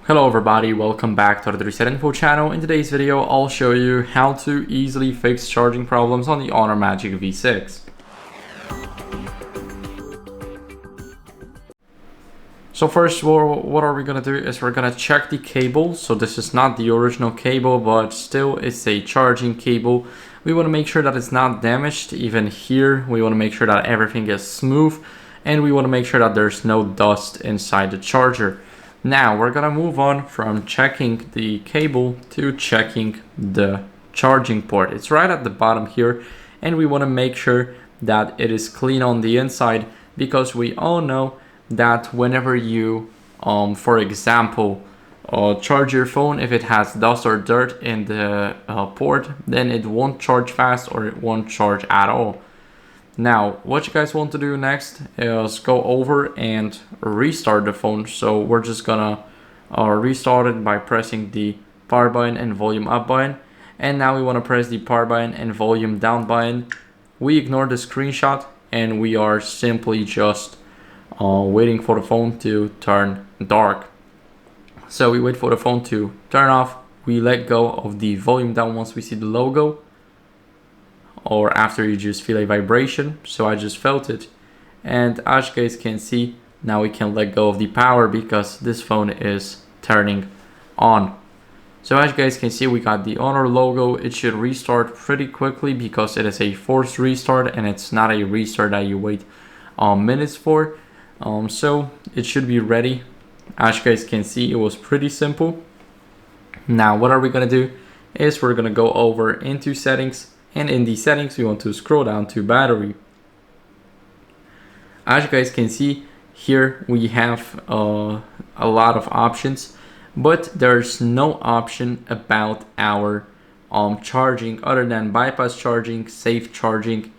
Hello everybody, welcome back to the HardReset.Info channel. In today's video, I'll show you how to easily fix charging problems on the Honor Magic V6. So first, what are we gonna do is we're gonna check the cable. So this is not the original cable, but still it's a charging cable. We wanna make sure that it's not damaged. Even here, we wanna make sure that everything is smooth, and we wanna make sure that there's no dust inside the charger. Now we're gonna move on from checking the cable to checking the charging port. It's right at the bottom here, and we want to make sure that it is clean on the inside, because we all know that whenever you for example charge your phone, if it has dust or dirt in the port, then it won't charge fast or it won't charge at all. Now, what you guys want to do next is go over and restart the phone. So we're just gonna restart it by pressing the power button and volume up button. And now we want to press the power button and volume down button. We ignore the screenshot and we are simply just waiting for the phone to turn dark. So we wait for the phone to turn off. We let go of the volume down once we see the logo, or after you just feel a vibration. So I just felt it, and as you guys can see, now we can let go of the power because this phone is turning on. So as you guys can see, we got the Honor logo. It should restart pretty quickly because it is a forced restart and it's not a restart that you wait minutes for. So it should be ready. As you guys can see, it was pretty simple. Now what are we gonna do is we're gonna go over into settings, and in the settings we want to scroll down to battery. As you guys can see here, we have a lot of options, but there's no option about our charging other than bypass charging, safe charging,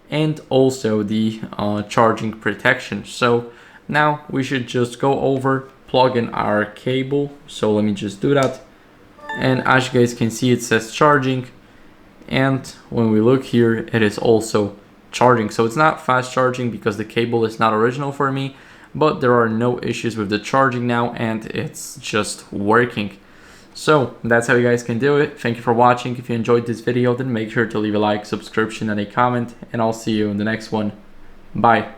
and also the charging protection. So now we should just go over, plug in our cable. So let me just do that, and as you guys can see, it says charging. And when we look here, it is also charging. So it's not fast charging because the cable is not original for me, but there are no issues with the charging now, and it's just working. So that's how you guys can do it. Thank you for watching. If you enjoyed this video, then make sure to leave a like, subscription, and a comment, and I'll see you in the next one. Bye.